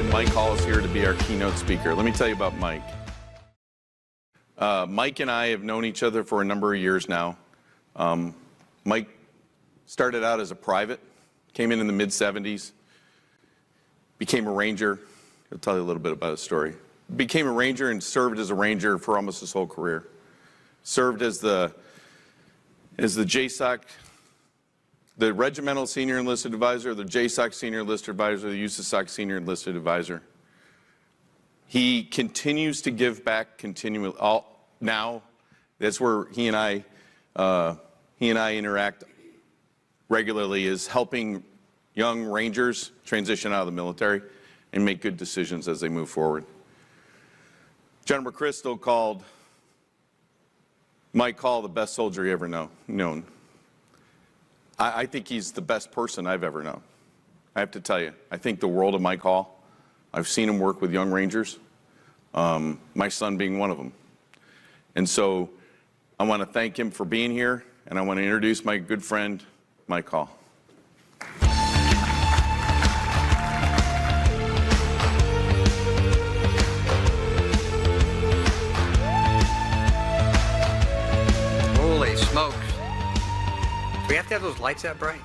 and Mike Hall is here to be our keynote speaker. Let me tell you about Mike. Mike and I have known each other for a number of years now. Mike started out as a private, came in the mid-70s, became a Ranger. He'll tell you a little bit about his story. Became a Ranger and served as a Ranger for almost his whole career. Served as the JSOC, the Regimental Senior Enlisted Advisor, the JSOC Senior Enlisted Advisor, the USASOC Senior Enlisted Advisor. He continues to give back continually. Now, that's where he and I interact regularly, is helping young Rangers transition out of the military and make good decisions as they move forward. General McChrystal called Mike Hall the best soldier he ever known. I think he's the best person I've ever known. I have to tell you, I think the world of Mike Hall. I've seen him work with young Rangers, my son being one of them. And so I want to thank him for being here, and I want to introduce my good friend, Mike Hall. Holy smokes. Do we have to have those lights that bright?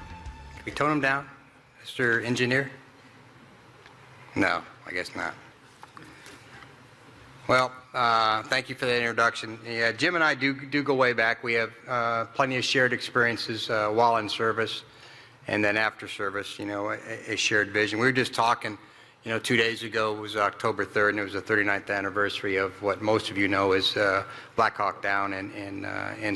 Can we tone them down, Mr. Engineer? No, I guess not. Well, thank you for that introduction. Yeah, Jim and I do go way back. We have plenty of shared experiences while in service, and then after service, you know, a shared vision. We were just talking, you know, 2 days ago was October 3rd, and it was the 39th anniversary of what most of you know is Black Hawk Down in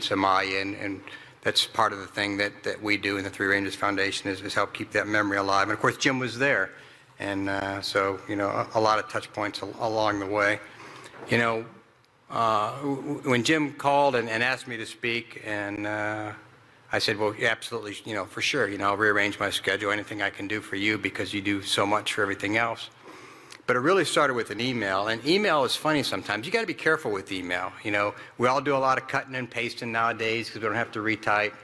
Somalia, and that's part of the thing that we do in the Three Rangers Foundation is help keep that memory alive. And of course, Jim was there, and so, you know, a lot of touch points along the way. You know, when Jim called and asked me to speak, and I said, well, yeah, absolutely, you know, for sure, you know, I'll rearrange my schedule, anything I can do for you, because you do so much for everything else. But it really started with an email, and email is funny sometimes. You got to be careful with email. You know, we all do a lot of cutting and pasting nowadays because we don't have to retype.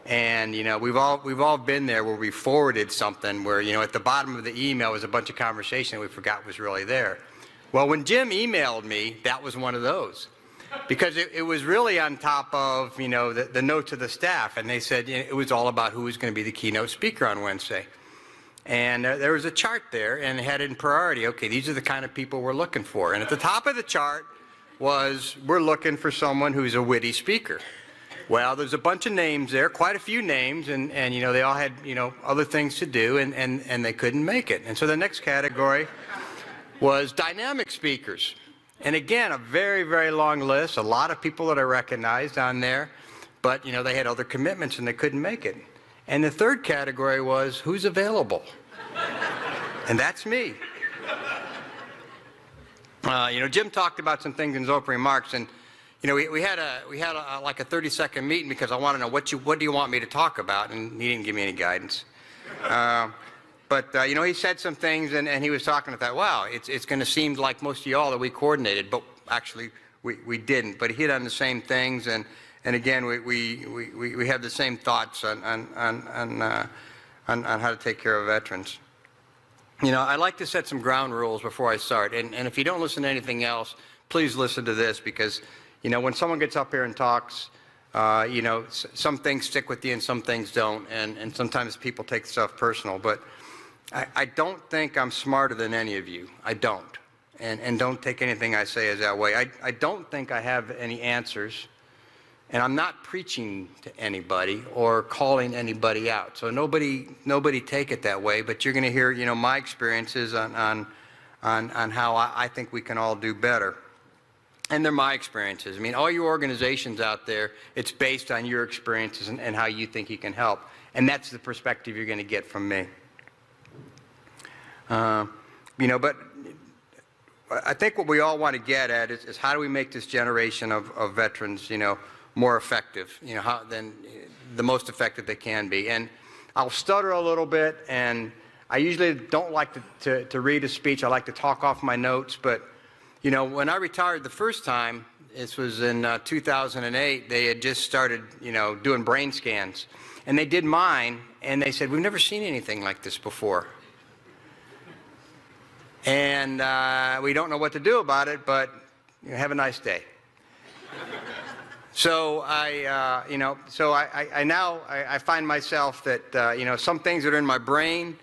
And you know, we've all been there where we forwarded something where, you know, at the bottom of the email was a bunch of conversation that we forgot was really there. Well, when Jim emailed me, that was one of those, because it was really on top of, you know, the note to the staff, and they said, you know, it was all about who was going to be the keynote speaker on Wednesday. And there was a chart there, and it had it in priority. Okay, these are the kind of people we're looking for. And at the top of the chart was, we're looking for someone who's a witty speaker. Well, there's a bunch of names there, quite a few names, and you know, they all had, you know, other things to do, and they couldn't make it. And so the next category was dynamic speakers. And again, a very, very long list, a lot of people that I recognized on there, but you know, they had other commitments and they couldn't make it. And the third category was, who's available? And that's me. You know, Jim talked about some things in his opening remarks, and you know, we had like a 30-second meeting because I want to know what do you want me to talk about, and he didn't give me any guidance. But you know, he said some things, and he was talking about, wow, it's going to seem like most of y'all that we coordinated, but actually we didn't. But he hit on the same things, and again, we have the same thoughts on how to take care of veterans. You know, I like to set some ground rules before I start, and if you don't listen to anything else, please listen to this, because you know, when someone gets up here and talks, you know, some things stick with you and some things don't, and sometimes people take stuff personal. But I don't think I'm smarter than any of you. I don't, and don't take anything I say as that way. I don't think I have any answers. And I'm not preaching to anybody or calling anybody out. So nobody take it that way, but you're going to hear, you know, my experiences on how I think we can all do better. And they're my experiences. I mean, all your organizations out there, it's based on your experiences and how you think you can help. And that's the perspective you're going to get from me. You know, but I think what we all want to get at is how do we make this generation of veterans, you know, more effective, you know, than the most effective they can be. And I'll stutter a little bit, and I usually don't like to read a speech. I like to talk off my notes, but you know, when I retired the first time, this was in 2008, they had just started, you know, doing brain scans, and they did mine, and they said, we've never seen anything like this before. And we don't know what to do about it, but have a nice day. So I find myself that, some things that are in my brain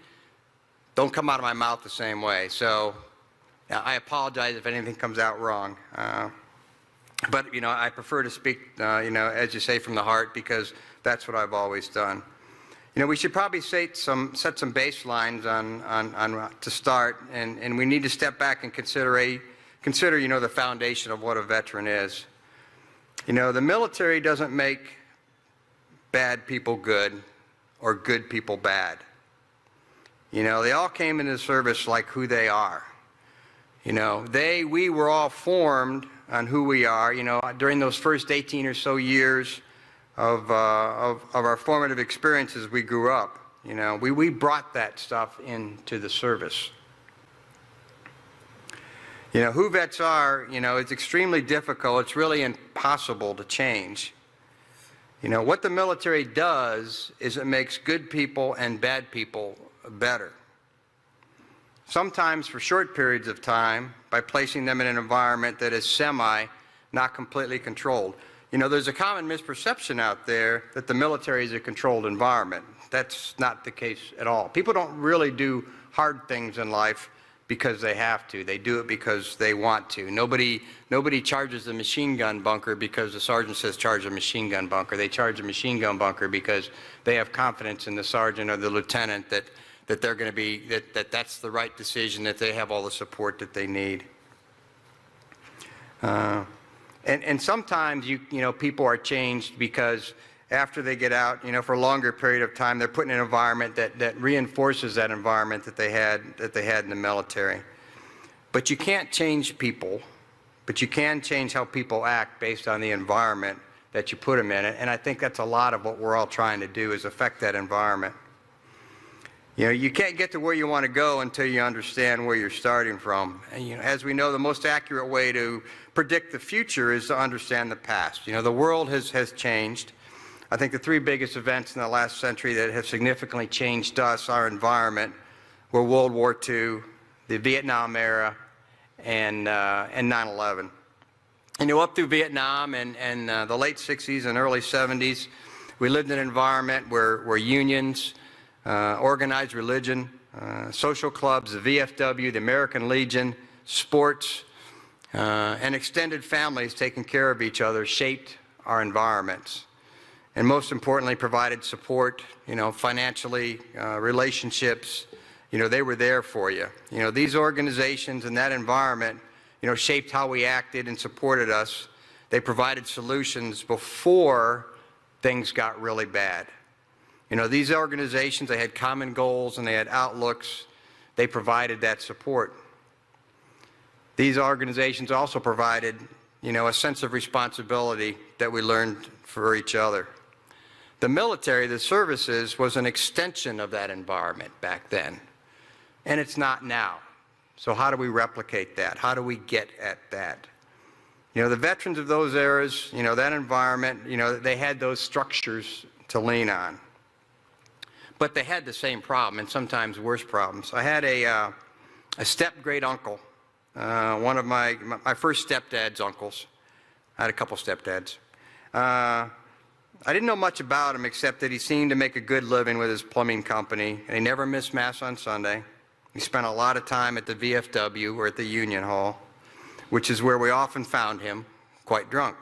don't come out of my mouth the same way. So I apologize if anything comes out wrong. But, I prefer to speak, as you say, from the heart, because that's what I've always done. We should probably set some baselines on to start, and we need to step back and consider, the foundation of what a veteran is. The military doesn't make bad people good or good people bad. They all came into the service like who they are. We were all formed on who we are, during those first 18 or so years of our formative experiences. We grew up, we brought that stuff into the service. Who vets are, it's extremely difficult. It's really impossible to change. What the military does is it makes good people and bad people better. Sometimes for short periods of time, by placing them in an environment that is not completely controlled. There's a common misperception out there that the military is a controlled environment. That's not the case at all. People don't really do hard things in life because they have to. They do it because they want to. Nobody charges a machine gun bunker because the sergeant says charge a machine gun bunker. They charge a machine gun bunker because they have confidence in the sergeant or the lieutenant that they're going to be, that's the right decision, that they have all the support that they need. And sometimes people are changed because after they get out, for a longer period of time, they're put in an environment that reinforces that environment that they had in the military. But you can't change people, but you can change how people act based on the environment that you put them in. And I think that's a lot of what we're all trying to do, is affect that environment. You can't get to where you want to go until you understand where you're starting from. And, as we know, the most accurate way to predict the future is to understand the past. The world has changed. I think the three biggest events in the last century that have significantly changed us, our environment, were World War II, the Vietnam era, and 9/11. Up through Vietnam and the late 60s and early 70s, we lived in an environment where unions, organized religion, social clubs, the VFW, the American Legion, sports, and extended families taking care of each other shaped our environments. And most importantly, provided support, financially, relationships, they were there for you. These organizations and that environment, shaped how we acted and supported us. They provided solutions before things got really bad. These organizations, they had common goals and they had outlooks. They provided that support. These organizations also provided, a sense of responsibility that we learned for each other. The military, the services, was an extension of that environment back then, and it's not now. So how do we replicate that? How do we get at that? The veterans of those eras, that environment, they had those structures to lean on. But they had the same problem, and sometimes worse problems. I had a step-great uncle, one of my first stepdad's uncles. I had a couple stepdads. I didn't know much about him except that he seemed to make a good living with his plumbing company, and he never missed Mass on Sunday. He spent a lot of time at the VFW or at the Union Hall, which is where we often found him, quite drunk,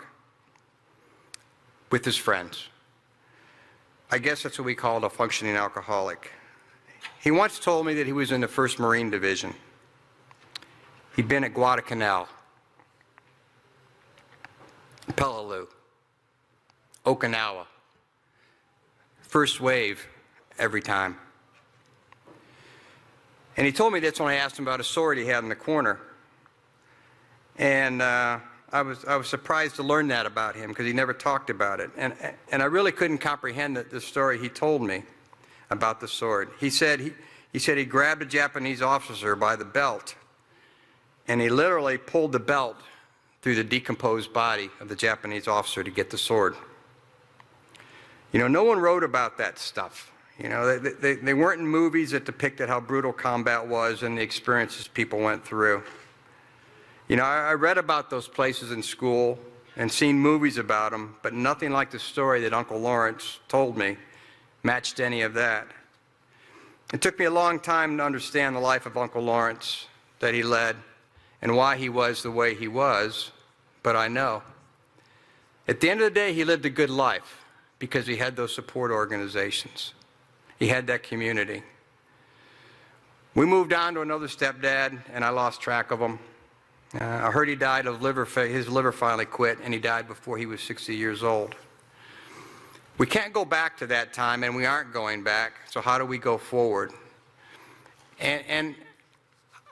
with his friends. I guess that's what we called a functioning alcoholic. He once told me that he was in the 1st Marine Division. He'd been at Guadalcanal, Peleliu, Okinawa, first wave every time. And he told me this when I asked him about a sword he had in the corner. And I was surprised to learn that about him because he never talked about it. And I really couldn't comprehend the story he told me about the sword. He said he grabbed a Japanese officer by the belt, and he literally pulled the belt through the decomposed body of the Japanese officer to get the sword. No one wrote about that stuff. You know, they weren't in movies that depicted how brutal combat was and the experiences people went through. You know, I read about those places in school and seen movies about them, but nothing like the story that Uncle Lawrence told me matched any of that. It took me a long time to understand the life of Uncle Lawrence that he led and why he was the way he was, but I know. At the end of the day, he lived a good life because he had those support organizations. He had that community. We moved on to another stepdad, and I lost track of him. I heard he died of his liver finally quit, and he died before he was 60 years old. We can't go back to that time, and we aren't going back, so how do we go forward? And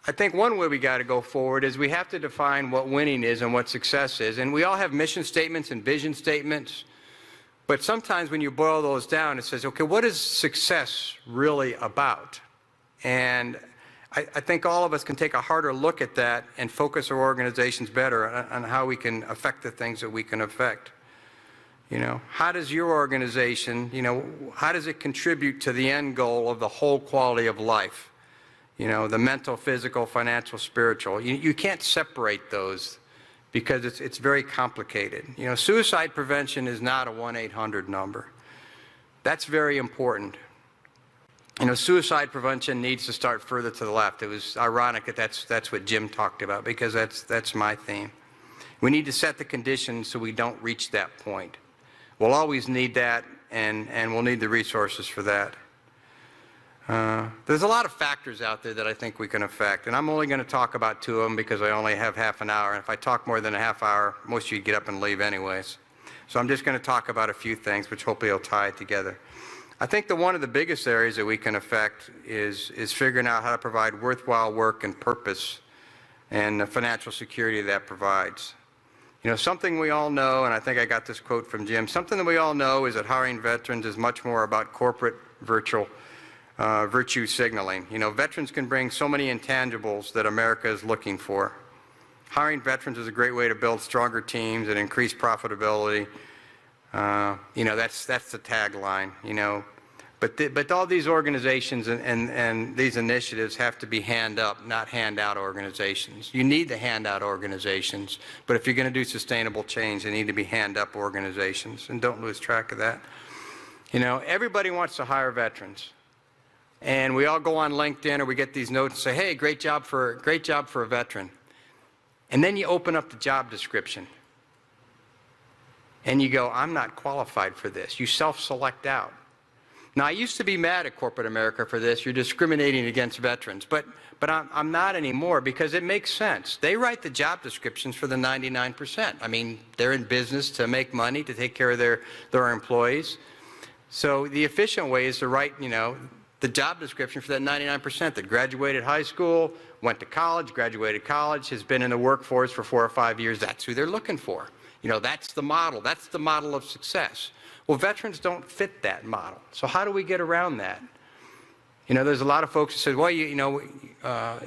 I think one way we got to go forward is we have to define what winning is and what success is. And we all have mission statements and vision statements, but sometimes when you boil those down, it says, okay, what is success really about? And I think all of us can take a harder look at that and focus our organizations better on how we can affect the things that we can affect. You know, how does your organization, you know, how does it contribute to the end goal of the whole quality of life? You know, the mental, physical, financial, spiritual. You can't separate those because it's very complicated. You know, suicide prevention is not a 1-800 number. That's very important. You know, suicide prevention needs to start further to the left. It was ironic that that's what Jim talked about, because that's my theme. We need to set the conditions so we don't reach that point. We'll always need that, and we'll need the resources for that. There's a lot of factors out there that I think we can affect, and I'm only going to talk about 2 of them because I only have half an hour, and if I talk more than a half hour, most of you get up and leave anyways. So I'm just going to talk about a few things, which hopefully will tie it together. I think that one of the biggest areas that we can affect is figuring out how to provide worthwhile work and purpose and the financial security that provides. You know, something we all know, and I think I got this quote from Jim, something that we all know is that hiring veterans is much more about corporate virtue signaling. You know, veterans can bring so many intangibles that America is looking for. Hiring veterans is a great way to build stronger teams and increase profitability. You know, that's the tagline, you know. But all these organizations and these initiatives have to be hand-up, not hand-out organizations. You need the hand-out organizations, but if you're going to do sustainable change, they need to be hand-up organizations, and don't lose track of that. You know, everybody wants to hire veterans. And we all go on LinkedIn or we get these notes and say, hey, great job for a veteran. And then you open up the job description. And you go, I'm not qualified for this. You self-select out. Now, I used to be mad at corporate America for this. You're discriminating against veterans. But I'm not anymore, because it makes sense. They write the job descriptions for the 99%. I mean, they're in business to make money, to take care of their employees. So the efficient way is to write, you know, the job description for that 99% that graduated high school, went to college, graduated college, has been in the workforce for 4 or 5 years. That's who they're looking for. You know, that's the model. That's the model of success. Well, veterans don't fit that model. So how do we get around that? You know, there's a lot of folks who say, well, you know,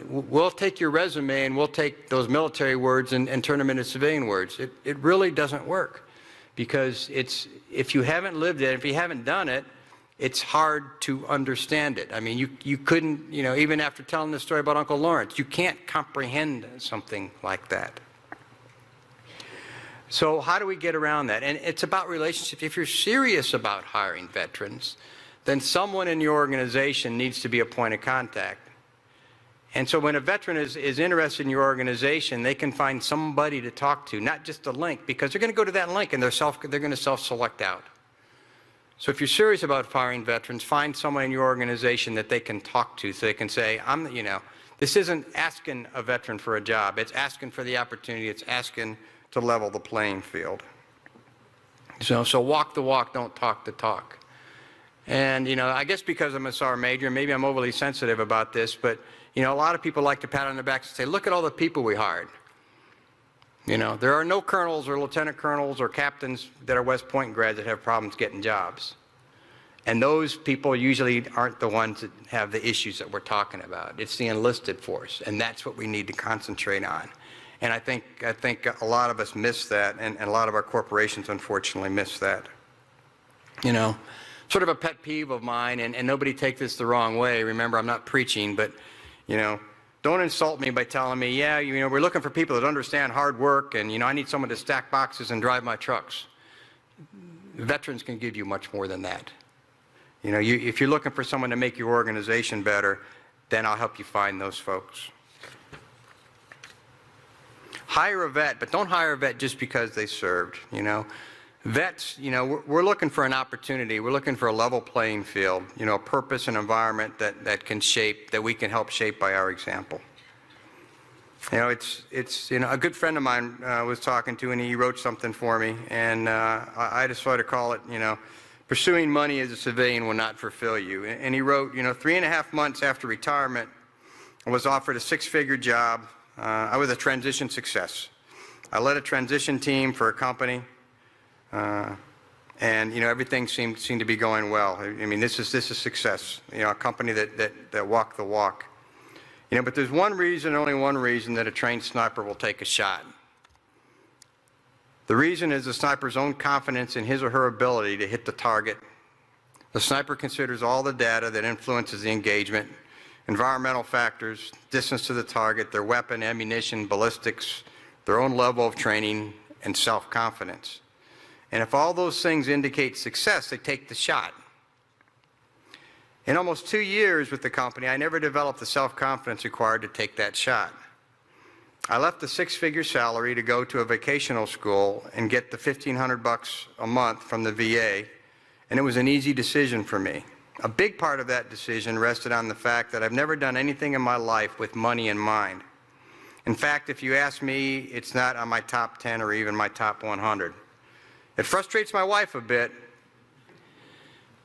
we'll take your resume and we'll take those military words and turn them into civilian words. It really doesn't work, because if you haven't lived it, if you haven't done it, it's hard to understand it. I mean, you couldn't, you know, even after telling the story about Uncle Lawrence, you can't comprehend something like that. So how do we get around that? And it's about relationships. If you're serious about hiring veterans, then someone in your organization needs to be a point of contact. And so when a veteran is interested in your organization, they can find somebody to talk to, not just a link, because they're going to go to that link and they're going to self-select out. So if you're serious about hiring veterans, find someone in your organization that they can talk to, so they can say, you know, this isn't asking a veteran for a job. It's asking for the opportunity. It's asking to level the playing field. So walk the walk, don't talk the talk. And, you know, I guess because I'm a SAR major, maybe I'm overly sensitive about this, but, you know, a lot of people like to pat on their backs and say, look at all the people we hired. You know, there are no colonels or lieutenant colonels or captains that are West Point grads that have problems getting jobs. And those people usually aren't the ones that have the issues that we're talking about. It's the enlisted force, and that's what we need to concentrate on. And I think a lot of us miss that, and a lot of our corporations unfortunately miss that. You know, sort of a pet peeve of mine, and nobody take this the wrong way. Remember, I'm not preaching, but, don't insult me by telling me, yeah, we're looking for people that understand hard work, and, I need someone to stack boxes and drive my trucks. Veterans can give you much more than that. If you're looking for someone to make your organization better, then I'll help you find those folks. Hire a vet, but don't hire a vet just because they served, Vets, we're looking for an opportunity. We're looking for a level playing field, a purpose and environment that we can help shape by our example. It's a good friend of mine was talking to, and he wrote something for me, and I just sort of call it, pursuing money as a civilian will not fulfill you. And he wrote, 3.5 months after retirement, I was offered a 6-figure job. I was a transition success. I led a transition team for a company, and everything seemed to be going well. I mean, this is success. A company that walked the walk. But there's one reason, only one reason, that a trained sniper will take a shot. The reason is the sniper's own confidence in his or her ability to hit the target. The sniper considers all the data that influences the engagement, environmental factors, distance to the target, their weapon, ammunition, ballistics, their own level of training, and self-confidence. And if all those things indicate success, they take the shot. In almost 2 years with the company, I never developed the self-confidence required to take that shot. I left a 6-figure salary to go to a vocational school and get the $1,500 a month from the VA, and it was an easy decision for me. A big part of that decision rested on the fact that I've never done anything in my life with money in mind. In fact, if you ask me, it's not on my top 10 or even my top 100. It frustrates my wife a bit,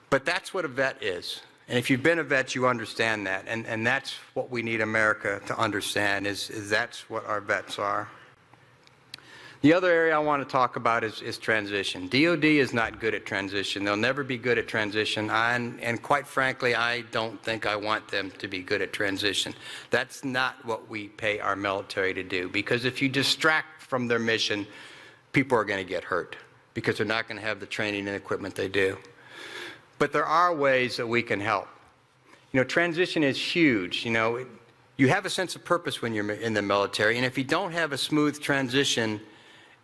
but that's what a vet is. And if you've been a vet, you understand that. And that's what we need America to understand, is that's what our vets are. The other area I want to talk about is transition. DOD is not good at transition. They'll never be good at transition. And quite frankly, I don't think I want them to be good at transition. That's not what we pay our military to do. Because if you distract from their mission, people are going to get hurt, because they're not going to have the training and equipment they do. But there are ways that we can help. Transition is huge. You have a sense of purpose when you're in the military, and if you don't have a smooth transition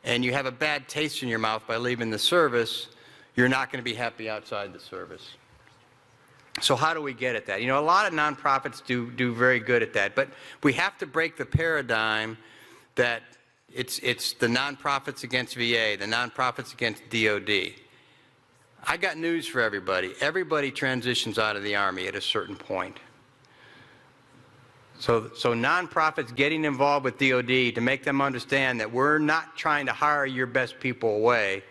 and you have a bad taste in your mouth by leaving the service, you're not going to be happy outside the service. So how do we get at that? A lot of nonprofits do very good at that, but we have to break the paradigm that it's the nonprofits against VA, the nonprofits against DOD. I got news for everybody. Everybody transitions out of the Army at a certain point. So nonprofits getting involved with DOD to make them understand that we're not trying to hire your best people away.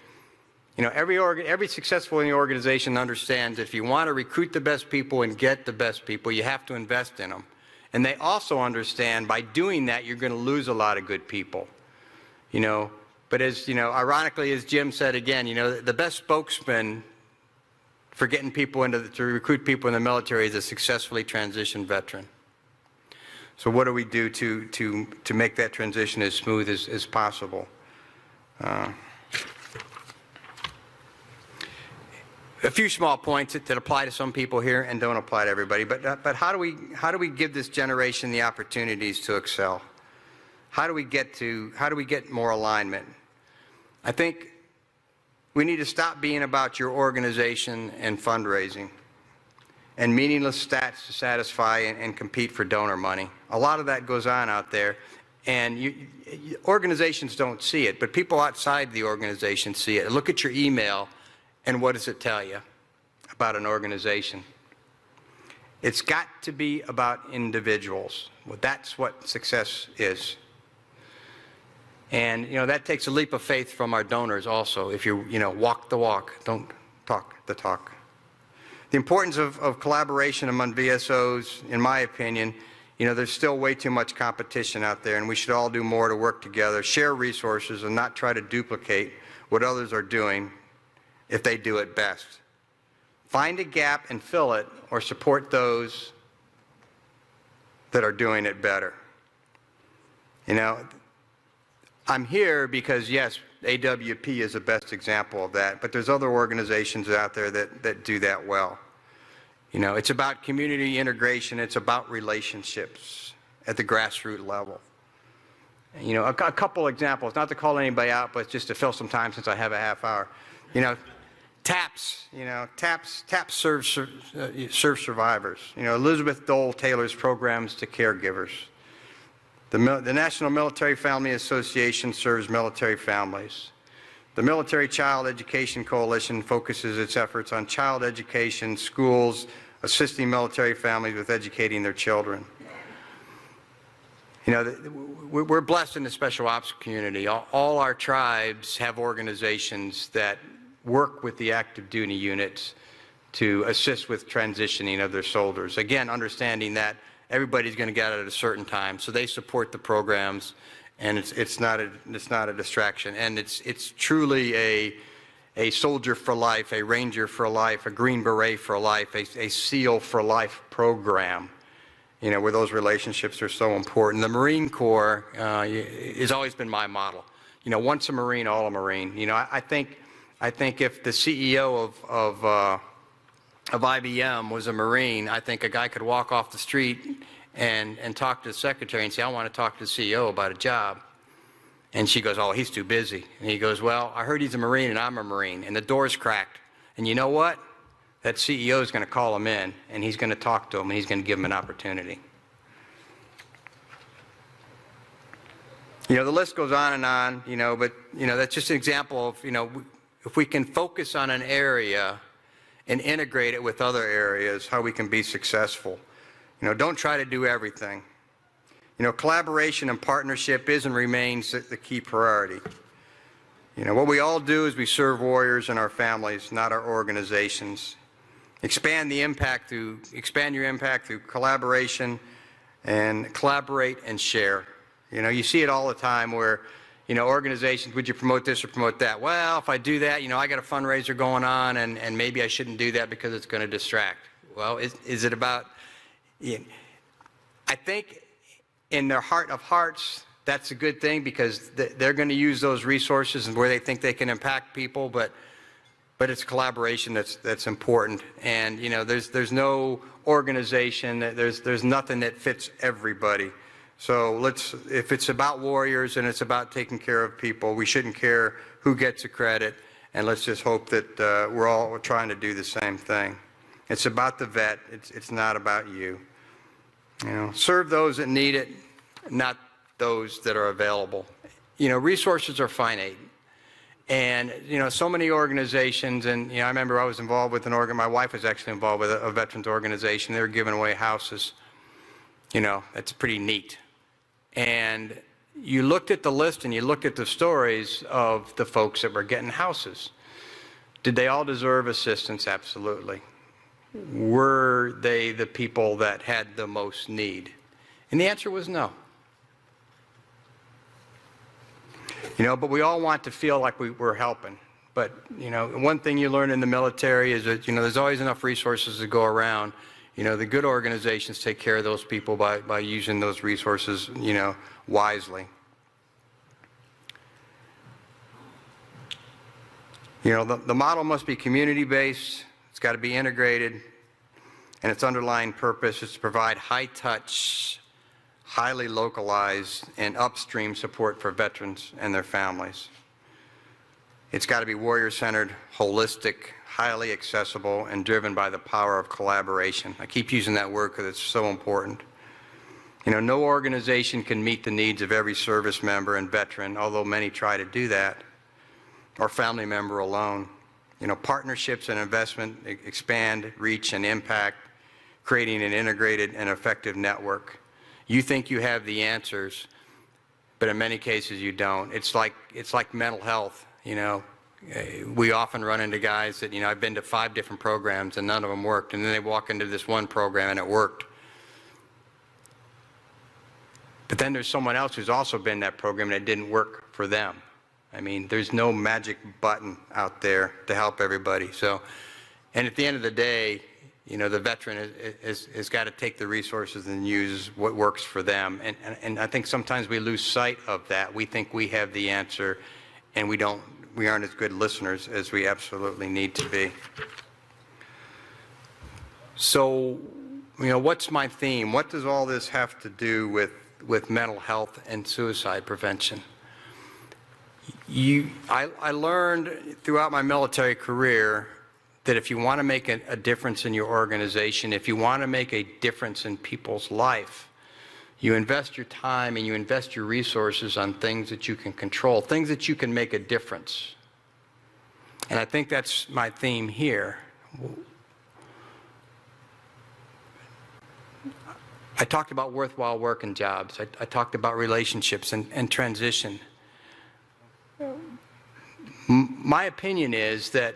Every successful organization understands that if you want to recruit the best people and get the best people, you have to invest in them. And they also understand by doing that, you're going to lose a lot of good people. But as, ironically, as Jim said again, the best spokesman for getting people to recruit people in the military is a successfully transitioned veteran. So what do we do to make that transition as smooth as possible? A few small points that apply to some people here and don't apply to everybody. But how do we give this generation the opportunities to excel? How do we get more alignment? I think we need to stop being about your organization and fundraising and meaningless stats to satisfy and compete for donor money. A lot of that goes on out there, and organizations don't see it, but people outside the organization see it. Look at your email, and what does it tell you about an organization? It's got to be about individuals. Well, that's what success is. And, that takes a leap of faith from our donors also. If you, walk the walk, don't talk the talk. The importance of collaboration among VSOs, in my opinion, there's still way too much competition out there, and we should all do more to work together, share resources, and not try to duplicate what others are doing if they do it best. Find a gap and fill it, or support those that are doing it better. I'm here because, yes, AWP is the best example of that, but there's other organizations out there that do that well. You know, it's about community integration. It's about relationships at the grassroots level. You know, a couple examples, not to call anybody out, but just to fill some time since I have a half hour. You know, TAPS, TAPS serves survivors. You know, Elizabeth Dole tailors programs to caregivers. The National Military Family Association serves military families. The Military Child Education Coalition focuses its efforts on child education, schools, assisting military families with educating their children. You know, we're blessed in the special ops community. All our tribes have organizations that work with the active duty units to assist with transitioning of their soldiers. Again, understanding that everybody's going to get out at a certain time, so they support the programs, and it's not a distraction. And it's truly a soldier for life, a ranger for life, a Green Beret for life, a SEAL for life program. You know, where those relationships are so important. The Marine Corps has always been my model. You know, once a Marine, all a Marine. You know, I think if the CEO of IBM was a Marine, I think a guy could walk off the street and talk to the secretary and say, I want to talk to the CEO about a job. And she goes, oh, he's too busy. And he goes, well, I heard he's a Marine and I'm a Marine. And the door's cracked. And you know what? That CEO is going to call him in, and he's going to talk to him, and he's going to give him an opportunity. You know, the list goes on, you know, but, you know, that's just an example of, you know, if we can focus on an area and integrate it with other areas, how we can be successful. You know, don't try to do everything. You know, collaboration and partnership is and remains the key priority. You know, what we all do is we serve warriors and our families, not our organizations. Expand your impact through collaboration, and collaborate and share. You know, you see it all the time where, you know, organizations, would you promote this or promote that? Well, if I do that, you know, I got a fundraiser going on, and maybe I shouldn't do that because it's going to distract. Well, is it about, you know, I think in their heart of hearts, that's a good thing because they're going to use those resources and where they think they can impact people, but it's collaboration that's important. And you know, there's no organization, there's nothing that fits everybody. So if it's about warriors and it's about taking care of people, we shouldn't care who gets the credit, and let's just hope that we're all trying to do the same thing. It's about the vet. It's not about you. You know, serve those that need it, not those that are available. You know, resources are finite. And, you know, so many organizations, and, you know, I remember I was involved with my wife was actually involved with a veterans organization. They were giving away houses. You know, that's pretty neat. And you looked at the list and you looked at the stories of the folks that were getting houses. Did they all deserve assistance? Absolutely. Were they the people that had the most need? And the answer was no. You know, but we all want to feel like we're helping. But, you know, one thing you learn in the military is that, you know, there's always enough resources to go around. You know, the good organizations take care of those people by using those resources, you know, wisely. You know, the model must be community-based. It's got to be integrated. And its underlying purpose is to provide high-touch, highly localized, and upstream support for veterans and their families. It's got to be warrior-centered, holistic, highly accessible, and driven by the power of collaboration. I keep using that word because it's so important. You know, no organization can meet the needs of every service member and veteran, although many try to do that, or family member alone. You know, partnerships and investment expand, reach, and impact, creating an integrated and effective network. You think you have the answers, but in many cases you don't. It's like mental health, you know. We often run into guys that, you know, I've been to 5 different programs and none of them worked, and then they walk into this one program and it worked. But then there's someone else who's also been in that program and it didn't work for them. I mean, there's no magic button out there to help everybody. So, and at the end of the day, you know, the veteran has got to take the resources and use what works for them. And I think sometimes we lose sight of that. We think we have the answer, and we aren't as good listeners as we absolutely need to be. So, what's my theme? What does all this have to do with mental health and suicide prevention? I learned throughout my military career that if you want to make a difference in your organization, if you want to make a difference in people's life, you invest your time and you invest your resources on things that you can control, things that you can make a difference. And I think that's my theme here. I talked about worthwhile work and jobs. I talked about relationships and transition. My opinion is that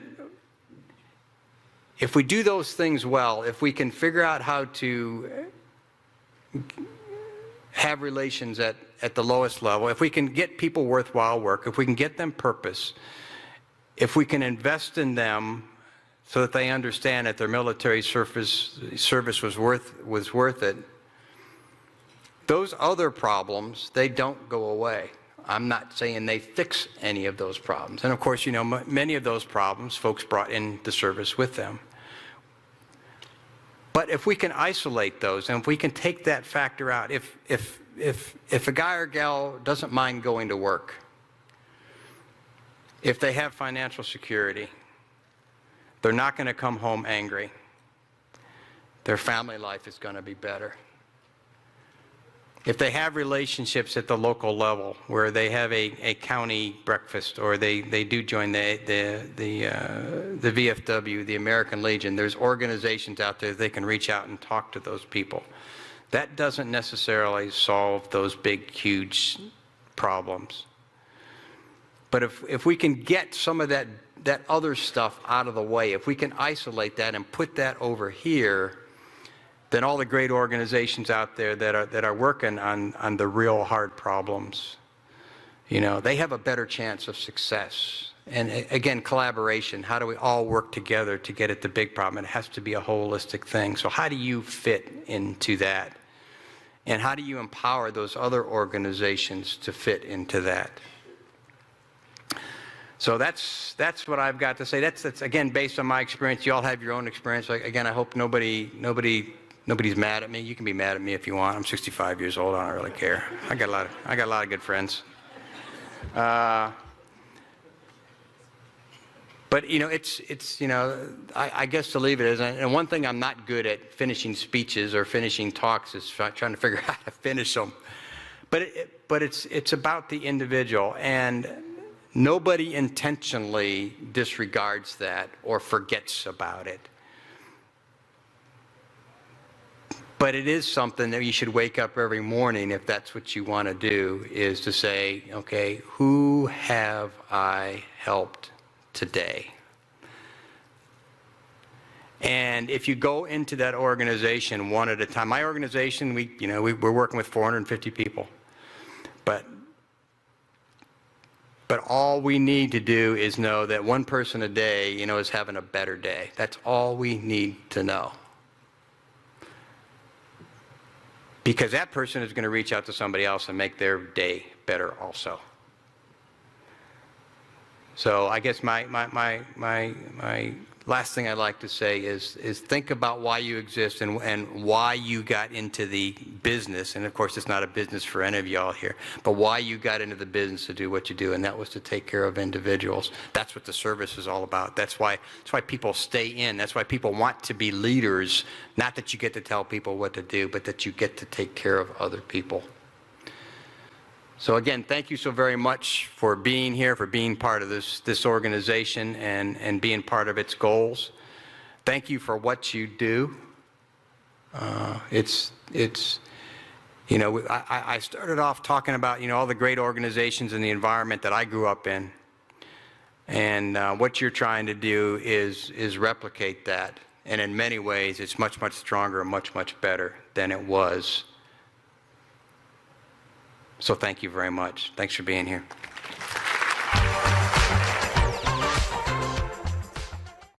if we do those things well, if we can figure out how to have relations at the lowest level, if we can get people worthwhile work, if we can get them purpose, if we can invest in them so that they understand that their military service was worth it, those other problems, they don't go away. I'm not saying they fix any of those problems. And of course, many of those problems folks brought in the service with them. But if we can isolate those, and if we can take that factor out, if a guy or gal doesn't mind going to work, if they have financial security, they're not going to come home angry. Their family life is going to be better. If they have relationships at the local level where they have a county breakfast, or they do join the VFW, the American Legion, there's organizations out there they can reach out and talk to those people. That doesn't necessarily solve those big, huge problems. But if we can get some of that other stuff out of the way, if we can isolate that and put that over here, then all the great organizations out there that are working on the real hard problems, they have a better chance of success. And again, collaboration. How do we all work together to get at the big problem? It has to be a holistic thing. So how do you fit into that? And how do you empower those other organizations to fit into that? So that's what I've got to say. That's again based on my experience. You all have your own experience. Again, I hope nobody's mad at me. You can be mad at me if you want. I'm 65 years old. I don't really care. I got a lot of good friends. But I guess to leave it is, and one thing I'm not good at finishing speeches or finishing talks is trying to figure out how to finish them. But it's about the individual, and nobody intentionally disregards that or forgets about it. But it is something that you should wake up every morning, if that's what you want to do, is to say, okay, who have I helped today? And if you go into that organization one at a time, my organization, we're working with 450 people. But all we need to do is know that one person a day, is having a better day. That's all we need to know. Because that person is going to reach out to somebody else and make their day better also. So I guess my last thing I'd like to say is think about why you exist and why you got into the business. And of course, it's not a business for any of y'all here, but why you got into the business to do what you do, and that was to take care of individuals. That's what the service is all about. That's why people stay in. That's why people want to be leaders. Not that you get to tell people what to do, but that you get to take care of other people. So again, thank you so very much for being here, for being part of this organization and being part of its goals. Thank you for what you do. I started off talking about all the great organizations and the environment that I grew up in, and what you're trying to do is replicate that. And in many ways, it's much, much stronger and much, much better than it was. So thank you very much. Thanks for being here.